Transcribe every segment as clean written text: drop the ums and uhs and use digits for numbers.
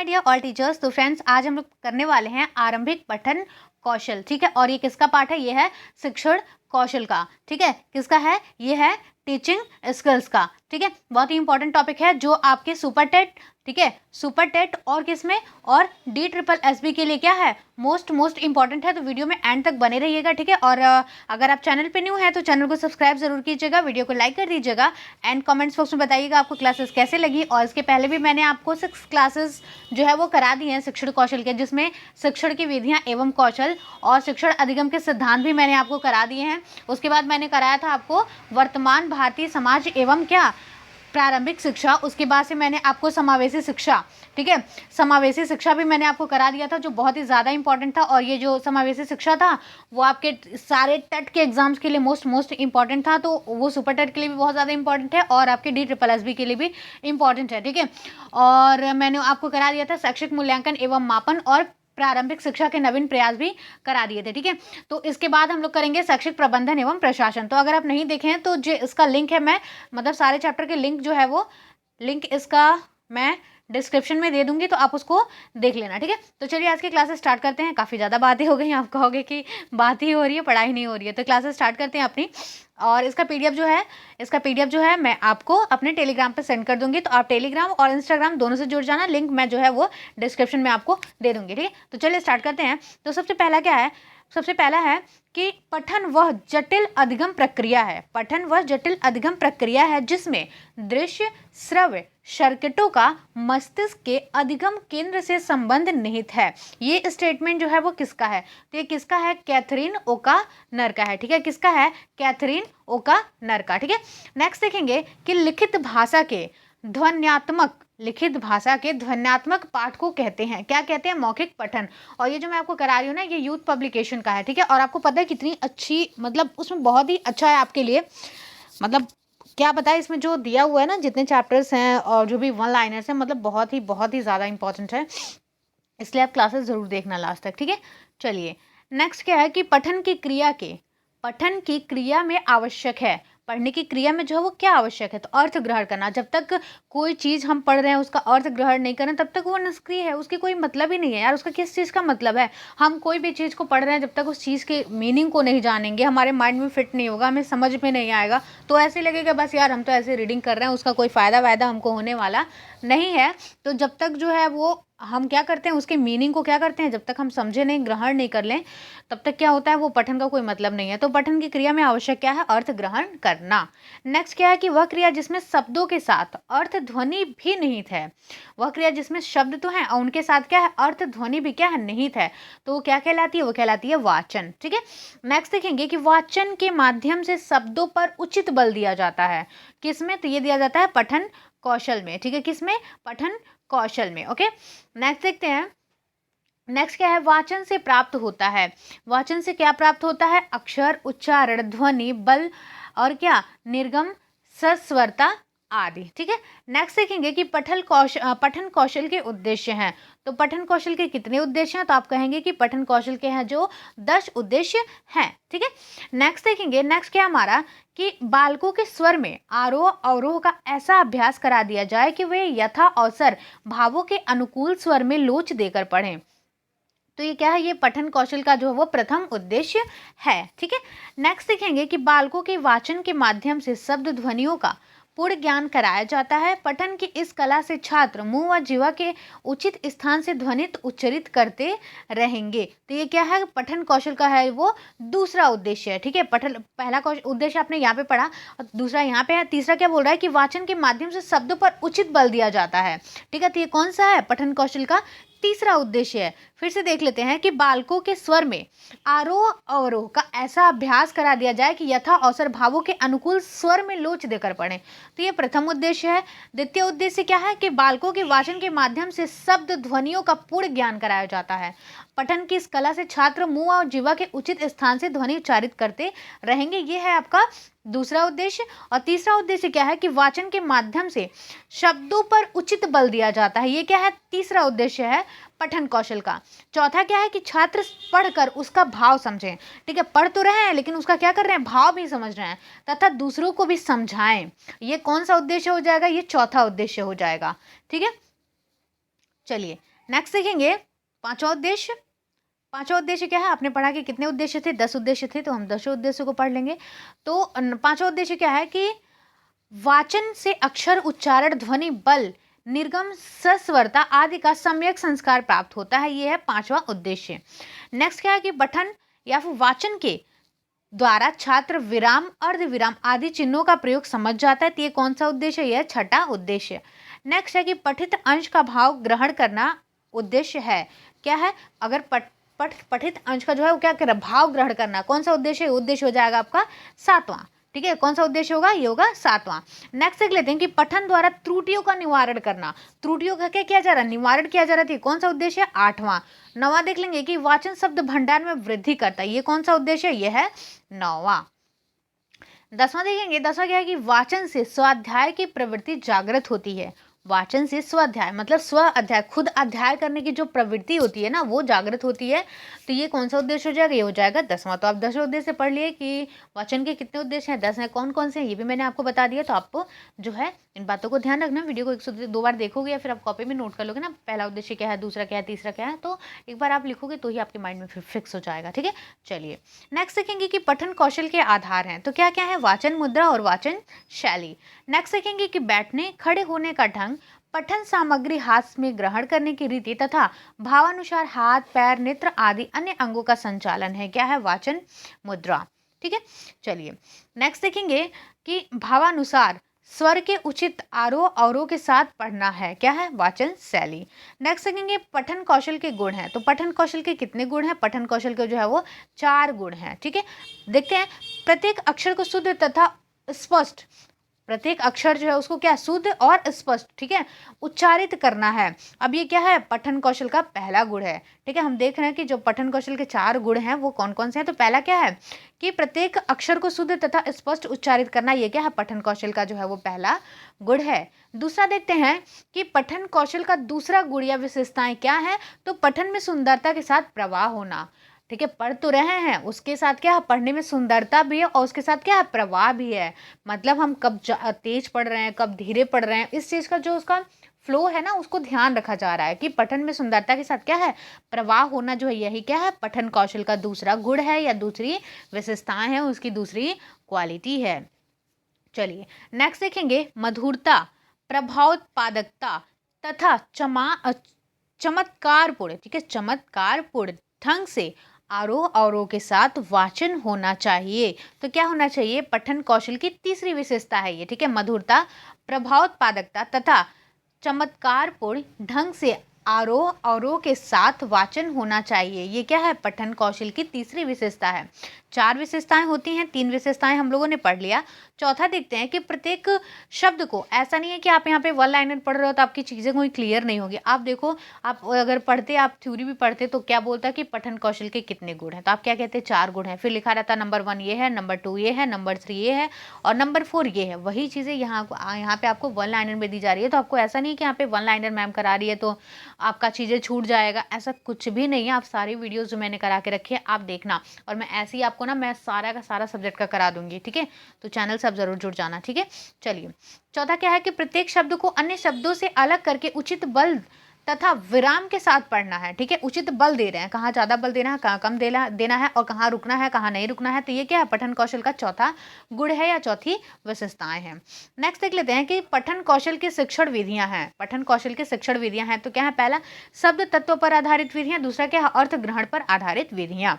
My dear all teachers. तो friends, आज हम लोग करने वाले हैं आरंभिक पठन कौशल। ठीक है, और ये किसका पाठ है? ये है शिक्षण कौशल का। ठीक है, किसका है? ये है टीचिंग स्किल्स का। ठीक है, बहुत ही इंपॉर्टेंट टॉपिक है जो आपके सुपर टेट, ठीक है, सुपर टेट और किसमें, और DSSB के लिए क्या है? मोस्ट इंपॉर्टेंट है। तो वीडियो में एंड तक बने रहिएगा। ठीक है, और अगर आप चैनल पे न्यू हैं तो चैनल को सब्सक्राइब जरूर कीजिएगा, वीडियो को लाइक कर दीजिएगा एंड कमेंट्स बॉक्स में बताइएगा आपको क्लासेस कैसे लगी। और इसके पहले भी मैंने आपको 6 क्लासेस जो है वो करा दी हैं शिक्षण कौशल के, जिसमें शिक्षण की विधियाँ एवं कौशल और शिक्षण अधिगम के सिद्धांत भी मैंने आपको करा दिए हैं। उसके बाद मैंने कराया था आपको वर्तमान भारतीय समाज एवं क्या, प्रारंभिक शिक्षा। उसके बाद से मैंने आपको समावेशी शिक्षा, ठीक है, समावेशी शिक्षा भी मैंने आपको करा दिया था, जो बहुत ही ज़्यादा इंपॉर्टेंट था। और ये जो समावेशी शिक्षा था वो आपके सारे टेट के एग्जाम्स के लिए मोस्ट इंपॉर्टेंट था। तो वो सुपर टेट के लिए भी बहुत ज़्यादा इंपॉर्टेंट है और आपके DSSB के लिए भी इंपॉर्टेंट है। ठीक है, और मैंने आपको करा दिया था शैक्षिक मूल्यांकन एवं मापन और प्रारंभिक शिक्षा के नवीन प्रयास भी करा दिए थे। ठीक है, तो इसके बाद हम लोग करेंगे शैक्षिक प्रबंधन एवं प्रशासन। तो अगर आप नहीं देखे हैं तो जो इसका लिंक है, मैं मतलब सारे चैप्टर के लिंक जो है वो लिंक इसका मैं डिस्क्रिप्शन में दे दूंगी, तो आप उसको देख लेना। ठीक है, तो चलिए आज की क्लासेस स्टार्ट करते हैं। काफ़ी ज़्यादा बातें हो गई, आप कहोगे कि बात ही हो रही है, पढ़ाई नहीं हो रही है। तो क्लासेस स्टार्ट करते हैं अपनी। और इसका PDF जो है मैं आपको अपने टेलीग्राम पे सेंड कर दूंगी, तो आप टेलीग्राम और इंस्टाग्राम दोनों से जुड़ जाना। लिंक मैं जो है वो डिस्क्रिप्शन में आपको दे दूंगी। ठीक है, तो चलिए स्टार्ट करते हैं। तो सबसे पहला क्या है? सबसे पहला है कि पठन वह जटिल अधिगम प्रक्रिया है। पठन वह जटिल अधिगम प्रक्रिया है जिसमें दृश्य श्रव्य सर्किटों का मस्तिष्क के अधिगम केंद्र से संबंध निहित है। ये स्टेटमेंट जो है वो किसका है? तो ये किसका है? कैथरीन ओकानर का है। ठीक है, किसका है? कैथरीन ओकानर का। ठीक है, नेक्स्ट देखेंगे कि लिखित भाषा के ध्वन्यात्मक पाठ को कहते हैं, क्या कहते हैं? मौखिक पठन। और ये जो मैं आपको करा रही हूँ ना, ये यूथ पब्लिकेशन का है। ठीक है, और आपको पता है कितनी अच्छी, मतलब उसमें बहुत ही अच्छा है आपके लिए। मतलब क्या बताए, इसमें जो दिया हुआ है ना, जितने चैप्टर्स हैं और जो भी 1 लाइनर्स हैं, मतलब बहुत ही ज़्यादा इंपॉर्टेंट है, इसलिए आप क्लासेस ज़रूर देखना लास्ट तक। ठीक है, चलिए नेक्स्ट क्या है कि पठन की क्रिया में आवश्यक है। पढ़ने की क्रिया में जो है वो क्या आवश्यक है? तो अर्थ ग्रहण करना। जब तक कोई चीज़ हम पढ़ रहे हैं उसका अर्थ ग्रहण नहीं करें तब तक वो निष्क्रिय है, उसकी कोई मतलब ही नहीं है यार। उसका किस चीज़ का मतलब है? हम कोई भी चीज़ को पढ़ रहे हैं, जब तक उस चीज़ के मीनिंग को नहीं जानेंगे, हमारे माइंड में फिट नहीं होगा, हमें समझ में नहीं आएगा, तो ऐसे लगेगा बस यार हम तो ऐसे रीडिंग कर रहे हैं, उसका कोई फ़ायदा वायदा हमको होने वाला नहीं है। तो जब तक जो है वो हम क्या करते हैं, उसके मीनिंग को क्या करते हैं, जब तक हम समझे नहीं, ग्रहण नहीं कर लें, तब तक क्या होता है, वो पठन का कोई मतलब नहीं है। तो पठन की क्रिया में आवश्यक क्या है? अर्थ ग्रहण करना। नेक्स्ट क्या है कि वह क्रिया जिसमें शब्दों के साथ अर्थ ध्वनि भी निहित है। वह क्रिया जिसमें शब्द तो हैं और उनके साथ क्या है? अर्थ ध्वनि भी क्या है? निहित है। तो वो क्या कहलाती है? वो कहलाती है वाचन। ठीक है, नेक्स्ट देखेंगे कि वाचन के माध्यम से शब्दों पर उचित बल दिया जाता है। किसमें? तो ये दिया जाता है पठन कौशल में। ठीक है, किसमें? पठन कौशल में। ओके, नेक्स्ट देखते हैं। नेक्स्ट क्या है? वाचन से प्राप्त होता है। वाचन से क्या प्राप्त होता है? अक्षर, उच्चारण, ध्वनि, बल और निर्गम, सस्वरता आदि। ठीक है, नेक्स्ट देखेंगे कि पठन कौशल के उद्देश्य हैं। तो पठन कौशल के कितने उद्देश्य हैं? तो आप कहेंगे कि पठन कौशल के हैं जो 10 उद्देश्य हैं। ठीक है, नेक्स्ट देखेंगे। नेक्स्ट क्या हमारा कि बालकों के स्वर में आरोह अवरोह का ऐसा अभ्यास करा दिया जाए कि वे यथा अवसर भावों के अनुकूल स्वर में लोच देकर पढ़ें। तो ये क्या है? ये पठन कौशल का जो है वो प्रथम उद्देश्य है। ठीक है, नेक्स्ट देखेंगे कि बालकों के वाचन के माध्यम से शब्द ध्वनियों का पूर्ण ज्ञान कराया जाता है। पठन की इस कला से छात्र मुंह व जीवा के उचित स्थान से ध्वनित उच्चरित करते रहेंगे। तो ये क्या है? पठन कौशल का है वो दूसरा उद्देश्य है। ठीक है, पहला उद्देश्य आपने यहाँ पे पढ़ा और दूसरा यहाँ पे है। तीसरा क्या बोल रहा है कि वाचन के माध्यम से शब्दों पर उचित बल दिया जाता है। ठीक है, तो ये कौन सा है? पठन कौशल का तीसरा उद्देश्य है। फिर से देख लेते हैं कि बालकों के स्वर में आरोह अवरोह का ऐसा अभ्यास करा दिया जाए कि यथा अवसर भावों के अनुकूल स्वर में लोच देकर पढ़ें। तो ये प्रथम उद्देश्य है। द्वितीय उद्देश्य क्या है कि बालकों के वाचन के माध्यम से शब्द ध्वनियों का पूर्ण ज्ञान कराया जाता है। पठन की इस कला से छात्र मुंह और जीवा के उचित स्थान से ध्वनि उच्चारित करते रहेंगे। ये है आपका दूसरा उद्देश्य। और तीसरा उद्देश्य क्या है कि वाचन के माध्यम से शब्दों पर उचित बल दिया जाता है। ये क्या है? तीसरा उद्देश्य है पठन कौशल का। चौथा क्या है कि छात्र पढ़कर उसका भाव समझें। ठीक है, पढ़ तो रहे हैं लेकिन उसका क्या कर रहे हैं? भाव भी समझ रहे हैं तथा दूसरों को भी समझाएं। ये कौन सा उद्देश्य हो जाएगा? ये चौथा उद्देश्य हो जाएगा। ठीक है, चलिए नेक्स्ट देखेंगे पांचवा उद्देश्य। पांचवा उद्देश्य क्या है, आपने पढ़ा कि कितने उद्देश्य थे, 10 उद्देश्य थे, तो हम 10 उद्देश्यों को पढ़ लेंगे। तो पांचवा उद्देश्य क्या है कि वाचन से अक्षर, उच्चारण, ध्वनि, बल, निर्गम, सस्वरता आदि का सम्यक संस्कार प्राप्त होता है। यह है पांचवा उद्देश्य। नेक्स्ट क्या है कि पठन या फिर वाचन के द्वारा छात्र विराम, अर्धविराम आदि चिन्हों का प्रयोग समझ जाता है। तो ये कौन सा उद्देश्य है, यह छठा उद्देश्य। नेक्स्ट है कि पठित अंश का भाव ग्रहण करना उद्देश्य है। क्या है, अगर पठित अंश का जो है वो क्या कर रहा है, भाव ग्रहण करना, कौन सा उद्देश्य है, उद्देश्य हो जाएगा आपका सातवां। ठीक है, कौन सा उद्देश्य होगा, ये होगा सातवां। नेक्स्ट देख लेते हैं कि पठन द्वारा त्रुटियों का निवारण करना, त्रुटियों का क्या किया जा रहा है, निवारण किया जा रहा है, कौन सा उद्देश्य है, आठवां। नौवां देख लेंगे कि वाचन शब्द भंडार में वृद्धि करता है, ये कौन सा उद्देश्य है, यह है नौवां। दसवां देखेंगे, दसवां क्या है कि वाचन से स्वाध्याय की प्रवृत्ति जागृत होती है। वाचन से स्वाध्याय मतलब स्व अध्याय, खुद अध्याय करने की जो प्रवृत्ति होती है ना, वो जागृत होती है। तो ये कौन सा उद्देश्य हो जाएगा, ये हो जाएगा दसवां। तो आप 10 उद्देश्य पढ़ लिए कि वाचन के कितने उद्देश्य हैं, 10 हैं, कौन कौन से हैं, ये भी मैंने आपको बता दिया। तो आपको जो है इन बातों को ध्यान रखना, वीडियो को 102 बार देखोगे या फिर आप कॉपी में नोट कर लोगे ना, पहला उद्देश्य क्या है, दूसरा क्या है, तीसरा क्या है, तो एक बार आप लिखोगे तो ही आपके माइंड में फिर फिक्स हो जाएगा। ठीक है, चलिए नेक्स्ट देखेंगे कि पठन कौशल के आधार हैं। तो क्या क्या है, वाचन मुद्रा और वाचन शैली। नेक्स्ट देखेंगे कि बैठने, खड़े होने का ढंग, पठन सामग्री हाथ में ग्रहण करने की रीति तथा भावानुसार हाथ, पैर, नेत्र आदि अन्य अंगों का संचालन है। क्या है, वाचन मुद्रा। ठीक है, चलिए नेक्स्ट देखेंगे कि भावानुसार स्वर के उचित आरोह अवरोह के साथ पढ़ना है। क्या है, वाचन शैली। नेक्स्ट देखेंगे पठन कौशल के गुण हैं। तो पठन कौशल के कितने गुण हैं, पठन कौशल के जो है वो 4 गुण हैं। ठीक है, देखते हैं। प्रत्येक अक्षर को शुद्ध तथा स्पष्ट, प्रत्येक अक्षर जो है उसको क्या, शुद्ध और स्पष्ट, ठीक है, उच्चारित करना है। अब ये क्या है, पठन कौशल का पहला गुण है। ठीक है, हम देख रहे हैं कि जो पठन कौशल के 4 गुण हैं वो कौन कौन से हैं। तो पहला क्या है कि प्रत्येक अक्षर को शुद्ध तथा स्पष्ट उच्चारित करना, ये क्या है, पठन कौशल का जो है वो पहला गुण है। दूसरा देखते हैं कि पठन कौशल का दूसरा गुण या विशेषताएं क्या है। तो पठन में सुंदरता के साथ प्रवाह होना। ठीक है, पढ़ तो रहे हैं, उसके साथ क्या है, पढ़ने में सुंदरता भी है और उसके साथ क्या है, प्रवाह भी है। मतलब हम कब तेज पढ़ रहे हैं, कब धीरे पढ़ रहे हैं, इस चीज़ का जो उसका फ्लो है ना, उसको ध्यान रखा जा रहा है कि पठन में सुंदरता के साथ क्या है, प्रवाह होना जो है, यही क्या है, पठन कौशल का दूसरा गुण है या दूसरी विशेषताएं हैं, उसकी दूसरी क्वालिटी है। चलिए नेक्स्ट देखेंगे मधुरता, प्रभावोत्पादकता तथा चमत्कारपूर्ण, ठीक है, चमत्कारपूर्ण ढंग से आरोह अवरोह के साथ वाचन होना चाहिए। तो क्या होना चाहिए, पठन कौशल की तीसरी विशेषता है ये। ठीक है, मधुरता, प्रभावोत्पादकता तथा चमत्कारपूर्ण ढंग से आरोह अवरोह के साथ वाचन होना चाहिए। ये क्या है, पठन कौशल की तीसरी विशेषता है। 4 विशेषताएं होती हैं, 3 विशेषताएं हम लोगों ने पढ़ लिया। चौथा देखते हैं कि प्रत्येक शब्द को, ऐसा नहीं है कि आप यहाँ पे वन लाइनर पढ़ रहे हो तो आपकी चीज़ें कोई क्लियर नहीं होगी। आप देखो, आप अगर पढ़ते, आप थ्योरी भी पढ़ते तो क्या बोलता है कि पठन कौशल के कितने गुण हैं, तो आप क्या कहते हैं, 4 गुण हैं। फिर लिखा रहता नंबर 1 ये है, नंबर 2 ये है, नंबर 3 ये है और नंबर 4 ये है। वही चीज़ें यहाँ पे आपको वन लाइनर में दी जा रही है। तो आपको ऐसा नहीं कि यहाँ पे वन लाइनर मैम करा रही है तो आपका चीज़ें छूट जाएगा, ऐसा कुछ भी नहीं है। आप सारी वीडियोज़ जो मैंने करा के रखी है आप देखना, और मैं ऐसे ही आपको ना, मैं सारा का सारा सब्जेक्ट का करा दूंगी। ठीक है, तो चैनल से आप जरूर जुड़ जाना। ठीक है, चलिए चौथा क्या है कि प्रत्येक शब्द को अन्य शब्दों से अलग करके उचित बल तथा विराम के साथ पढ़ना है। ठीक है, उचित बल दे रहे हैं, कहाँ ज़्यादा बल देना है, कहाँ कम देना है और कहाँ रुकना है, कहाँ नहीं रुकना है। तो ये क्या है, पठन कौशल का चौथा गुण है या चौथी विशेषताएं हैं। नेक्स्ट देख लेते हैं कि पठन कौशल की शिक्षण विधियां हैं। पठन कौशल की शिक्षण विधियां हैं तो क्या है, पहला शब्द तत्व पर आधारित विधियां, दूसरा क्या है, अर्थ ग्रहण पर आधारित विधियां।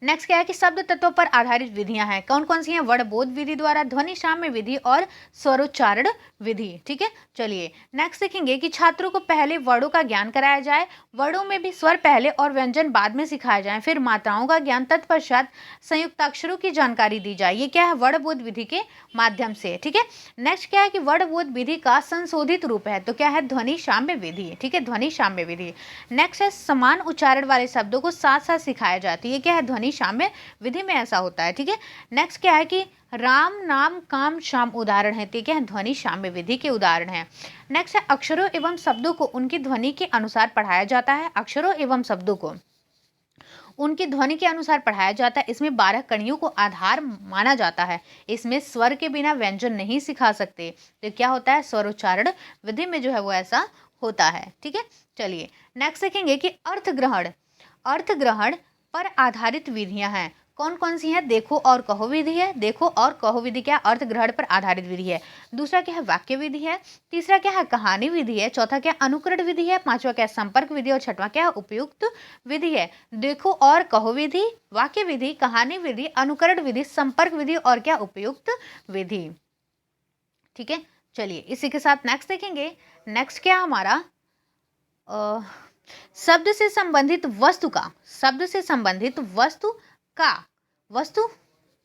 नेक्स्ट क्या है कि शब्द तत्वों पर आधारित विधियां हैं। कौन कौन सी हैं, वर्णबोध विधि द्वारा, ध्वनि साम्य विधि और स्वरोच्चारण विधि। ठीक है, चलिए नेक्स्ट देखेंगे कि छात्रों को पहले वर्णों का ज्ञान कराया जाए, वर्णों में भी स्वर पहले और व्यंजन बाद में सिखाए जाए, फिर मात्राओं का ज्ञान, तत्पश्चात संयुक्ताक्षरों की जानकारी दी जाए। ये क्या है, वर्णबोध विधि के माध्यम से। ठीक है, नेक्स्ट क्या है कि वर्णबोध विधि का संशोधित रूप है, तो क्या है, ध्वनि साम्य विधि। ठीक है, ध्वनि साम्य विधि। नेक्स्ट है समान उच्चारण वाले शब्दों को साथ साथ सिखाया जाता है, ये क्या है, ध्वनि साम्य विधि में ऐसा होता है। ठीक है, नेक्स्ट क्या है कि राम नाम काम शाम उदाहरण है, तो क्या है, ध्वनि साम्य विधि के उदाहरण है। नेक्स्ट है अक्षरों एवं शब्दों को उनकी ध्वनि के अनुसार पढ़ाया जाता है। अक्षरों एवं शब्दों को उनकी ध्वनि के अनुसार पढ़ाया जाता है। इसमें 12 कड़ियों को आधार माना जाता है। इसमें स्वर के बिना व्यंजन नहीं सिखा सकते। तो क्या होता है, स्वरोच्चारण विधि में जो है वो ऐसा होता है। ठीक है, चलिए नेक्स्ट देखेंगे कि अर्थ ग्रहण पर आधारित विधियां हैं। कौन कौन सी हैं? देखो और कहो विधि है। देखो और कहो विधि क्या? अर्थ ग्रहण पर आधारित विधि है। दूसरा क्या है? वाक्य विधि है। तीसरा क्या है? कहानी विधि है। चौथा क्या? अनुकरण विधि है। पांचवा क्या? संपर्क विधि। और छठवां क्या है? उपयुक्त विधि है। देखो और कहो विधि, वाक्य विधि, कहानी विधि, अनुकरण विधि, संपर्क विधि और क्या? उपयुक्त विधि। ठीक है, चलिए इसी के साथ नेक्स्ट देखेंगे। नेक्स्ट क्या हमारा शब्द से संबंधित वस्तु का, शब्द से संबंधित वस्तु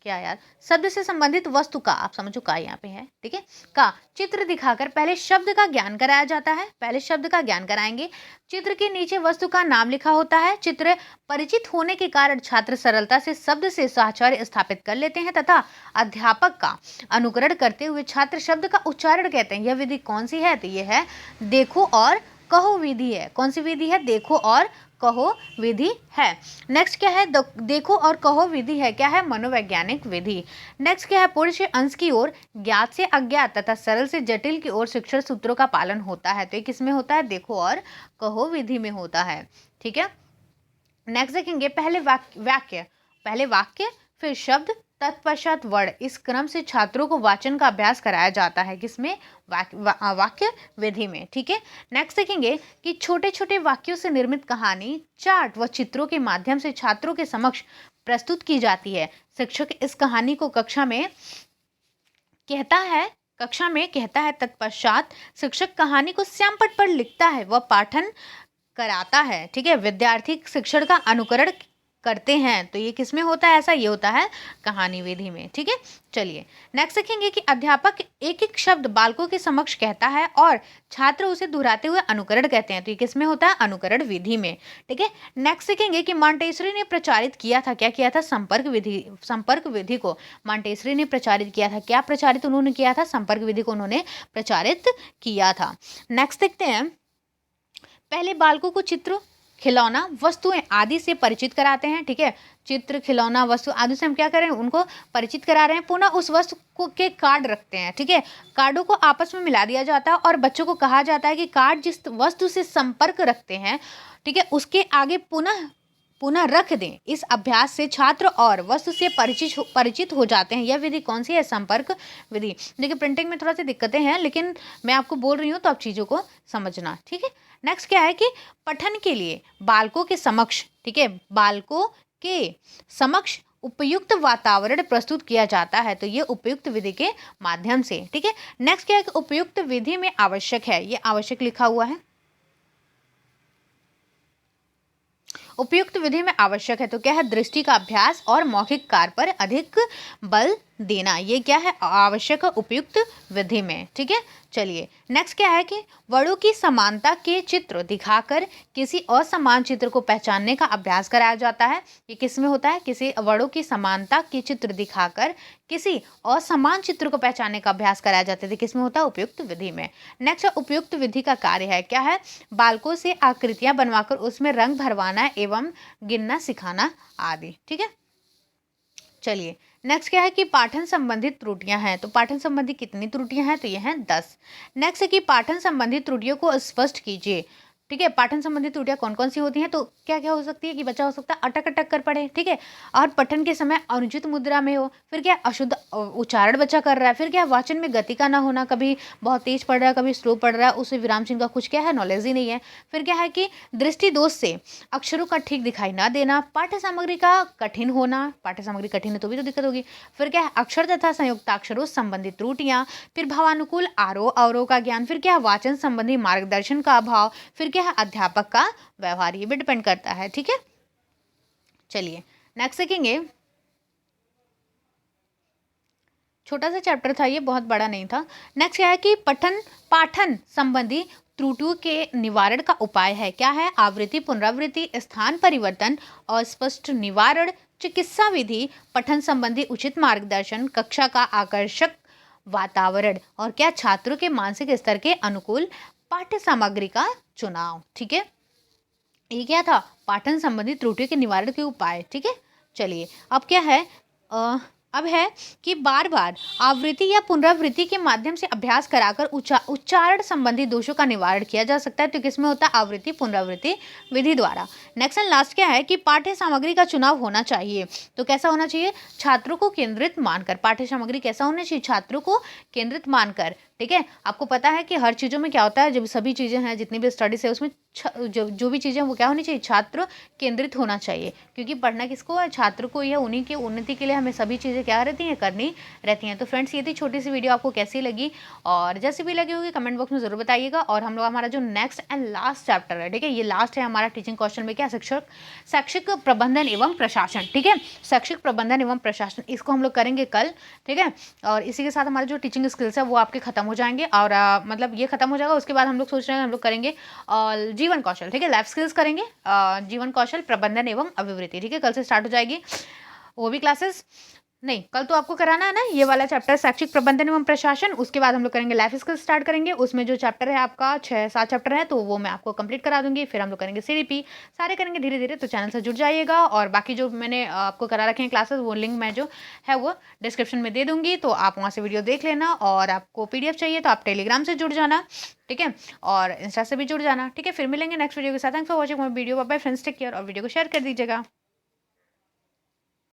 क्या यार, शब्द से संबंधित वस्तु का, आप समझो का यहाँ पे है, ठीक है, का चित्र दिखाकर पहले शब्द का ज्ञान कराया जाता है। पहले शब्द का ज्ञान कराएंगे। चित्र के नीचे वस्तु का नाम लिखा होता है। चित्र परिचित होने के कारण छात्र सरलता से शब्द से साहचर्य स्थापित कर लेते हैं तथा अध्यापक का अनुकरण करते हुए छात्र शब्द का उच्चारण कहते हैं। यह विधि कौन सी है? तो यह है देखो और कहो विधि है। कौन सी विधि है? देखो और कहो विधि है। नेक्स्ट क्या है? देखो और कहो विधि है क्या है? मनोवैज्ञानिक विधि। नेक्स्ट क्या है? पूर्ण से अंश की ओर, ज्ञात से अज्ञात तथा सरल से जटिल की ओर शिक्षण सूत्रों का पालन होता है। तो ये किस में होता है? देखो और कहो विधि में होता है। ठीक है, नेक्स्ट देखेंगे पहले वाक्य, फिर शब्द, तत्पश्चात वर्ण। इस क्रम से छात्रों को वाचन का अभ्यास कराया जाता है। किसमें? वाक्य विधि में। ठीक है, नेक्स्ट देखेंगे कि छोटे छोटे वाक्यों से निर्मित कहानी, चार्ट व चित्रों के माध्यम से छात्रों के समक्ष प्रस्तुत की जाती है। शिक्षक इस कहानी को कक्षा में कहता है। तत्पश्चात शिक्षक कहानी को श्यामपट्ट पर लिखता है व पाठन कराता है। ठीक है, विद्यार्थी शिक्षण का अनुकरण करते हैं। तो ये किस में होता है ऐसा? ये होता है कहानी विधि में। ठीक है, चलिए नेक्स्ट देखेंगे कि अध्यापक एक एक शब्द बालकों के समक्ष कहता है और छात्र उसे दोहराते हुए अनुकरण कहते हैं। तो ये किस में होता है? अनुकरण विधि में। ठीक है, नेक्स्ट देखेंगे कि मॉन्टेसरी ने प्रचारित किया था, क्या किया था? संपर्क विधि को मॉन्टेसरी ने प्रचारित किया था। क्या प्रचारित उन्होंने किया था? संपर्क विधि को उन्होंने प्रचारित किया था। नेक्स्ट देखते हैं, पहले बालकों को चित्र, खिलौना, वस्तुएं आदि से परिचित कराते हैं। ठीक है, चित्र, खिलौना, वस्तु आदि से हम क्या कर रहे हैं? उनको परिचित करा रहे हैं। पुनः उस वस्तु को के कार्ड रखते हैं। ठीक है, कार्डों को आपस में मिला दिया जाता है और बच्चों को कहा जाता है कि कार्ड जिस वस्तु से संपर्क रखते हैं, ठीक है, उसके आगे पुनः रख दें। इस अभ्यास से छात्र और वस्तु से परिचित हो जाते हैं। यह विधि कौन सी है? संपर्क विधि। देखिए प्रिंटिंग में थोड़ा सी दिक्कतें हैं, लेकिन मैं आपको बोल रही हूँ तो आप चीज़ों को समझना। ठीक है, नेक्स्ट क्या है कि पठन के लिए बालकों के समक्ष, ठीक है, बालकों के समक्ष उपयुक्त वातावरण प्रस्तुत किया जाता है। तो ये उपयुक्त विधि के माध्यम से। ठीक है, नेक्स्ट क्या है कि उपयुक्त विधि में आवश्यक है, ये आवश्यक लिखा हुआ है। उपयुक्त विधि में आवश्यक है तो क्या है? दृष्टि का अभ्यास और मौखिक कार्य पर अधिक बल देना। ये क्या है? आवश्यक उपयुक्त विधि में। ठीक है, चलिए नेक्स्ट क्या है कि वर्णों की समानता के चित्र दिखाकर किसी असमान चित्र को पहचानने का अभ्यास कराया जाता है। ये किस में होता है? किसी वर्णों की समानता के चित्र दिखाकर किसी असमान चित्र को पहचानने का अभ्यास कराया जाता है। किस में होता है? उपयुक्त विधि में। नेक्स्ट उपयुक्त विधि का कार्य है क्या है? बालकों से आकृतियां बनवाकर उसमें रंग भरवाना एवं गिनना सिखाना आदि। ठीक है, चलिए नेक्स्ट क्या है कि पाठन संबंधित त्रुटियां हैं। तो पाठन संबंधी कितनी त्रुटियां हैं? तो ये हैं 10। नेक्स्ट है कि पाठन संबंधित त्रुटियों को स्पष्ट कीजिए। ठीक है, पाठन संबंधी त्रुटियां कौन कौन सी होती हैं? तो क्या क्या हो सकती है कि बच्चा हो सकता है अटक अटक कर पढ़े, ठीक है, और पठन के समय अनुचित मुद्रा में हो, फिर क्या अशुद्ध उच्चारण बच्चा कर रहा है, फिर क्या वाचन में गति का ना होना, कभी बहुत तेज पढ़ रहा है कभी स्लो पढ़ रहा है, उसे विराम चिन्ह का कुछ क्या है नॉलेज ही नहीं है, फिर क्या है कि दृष्टि दोष से अक्षरों का ठीक दिखाई ना देना, पाठ्य सामग्री का कठिन होना, पाठ्य सामग्री कठिन है तो भी तो दिक्कत होगी, फिर क्या है अक्षर तथा संयुक्ताक्षरों संबंधित त्रुटियां, फिर भावानुकूल आरोह अवरोह का ज्ञान, फिर क्या वाचन संबंधी मार्गदर्शन का अभाव, फिर क्या है अध्यापक का व्यवहार, ये भी डिपेंड करता है। ठीक है, चलिए नेक्स्ट देखेंगे, छोटा सा चैप्टर था ये, बहुत बड़ा नहीं था। नेक्स्ट क्या है कि पाठन संबंधी त्रुटियों के निवारण का उपाय है। क्या है? आवृत्ति, पुनरावृत्ति, स्थान परिवर्तन, अस्पष्ट निवारण, चिकित्सा विधि, पठन संबंधी उचित मार्गदर्शन, कक्षा का आकर्षक वातावरण और क्या छात्रों के मानसिक स्तर के अनुकूल पाठ्य सामग्री का चुनाव। ठीक है, ये क्या था? पाठन संबंधी त्रुटियों के निवारण के उपाय। ठीक है, चलिए अब क्या है अब है कि बार बार आवृत्ति या पुनरावृत्ति के माध्यम से अभ्यास कराकर उच्चारण संबंधी दोषों का निवारण किया जा सकता है। तो किसमें होता है? आवृत्ति पुनरावृत्ति विधि द्वारा। नेक्स्ट एंड लास्ट क्या है कि पाठ्य सामग्री का चुनाव होना चाहिए। तो कैसा होना चाहिए? छात्रों को केंद्रित मानकर। पाठ्य सामग्री कैसा होना चाहिए? छात्रों को केंद्रित मानकर। ठीक है, आपको पता है कि हर चीज़ों में क्या होता है, जब सभी चीज़ें हैं, जितनी भी स्टडीज है उसमें जो भी चीज़ें वो क्या होनी चाहिए? छात्र केंद्रित होना चाहिए, क्योंकि पढ़ना किसको है? छात्र को। या उन्हीं की उन्नति के लिए हमें सभी चीज़ें क्या रहती हैं? करनी रहती हैं। तो फ्रेंड्स, ये थी छोटी सी वीडियो, आपको कैसी लगी? और जैसी भी लगी होगी कमेंट बॉक्स में ज़रूर बताइएगा। और हम लोग हमारा जो नेक्स्ट एंड लास्ट चैप्टर है, ठीक है, ये लास्ट है हमारा टीचिंग कौशल में, क्या? शैक्षिक प्रबंधन एवं प्रशासन। ठीक है, शैक्षिक प्रबंधन एवं प्रशासन, इसको हम लोग करेंगे कल। ठीक है, और इसी के साथ हमारे जो टीचिंग स्किल्स है वो आपके खत्म हो जाएंगे। और मतलब ये खत्म हो जाएगा, उसके बाद हम लोग सोच रहे हैं हम लोग करेंगे जीवन कौशल। ठीक है, लाइफ स्किल्स करेंगे, जीवन कौशल प्रबंधन एवं अभिवृत्ति। ठीक है, कल से स्टार्ट हो जाएगी वो भी क्लासेस। नहीं, कल तो आपको कराना है ना ये वाला चैप्टर, शैक्षिक प्रबंधन एवं प्रशासन। उसके बाद हम लोग करेंगे लाइफ स्किल्स स्टार्ट करेंगे। उसमें जो चैप्टर है आपका 6-7 चैप्टर है, तो वो मैं आपको कंप्लीट करा दूंगी। फिर हम लोग करेंगे सीडीपी, सारे करेंगे धीरे धीरे। तो चैनल से जुड़ जाइएगा। और बाकी जो मैंने आपको करा रखे हैं क्लासेस, वो लिंक मैं जो है वो डिस्क्रिप्शन में दे दूंगी, तो आप वहाँ से वीडियो देख लेना। और आपको PDF चाहिए तो आप टेलीग्राम से जुड़ जाना। ठीक है, और इंस्टा से भी जुड़ जाना। ठीक है, फिर मिलेंगे नेक्स्ट वीडियो के साथ। Thanks for watching my video. Bye bye friends, take care. और वीडियो को शेयर कर दीजिएगा।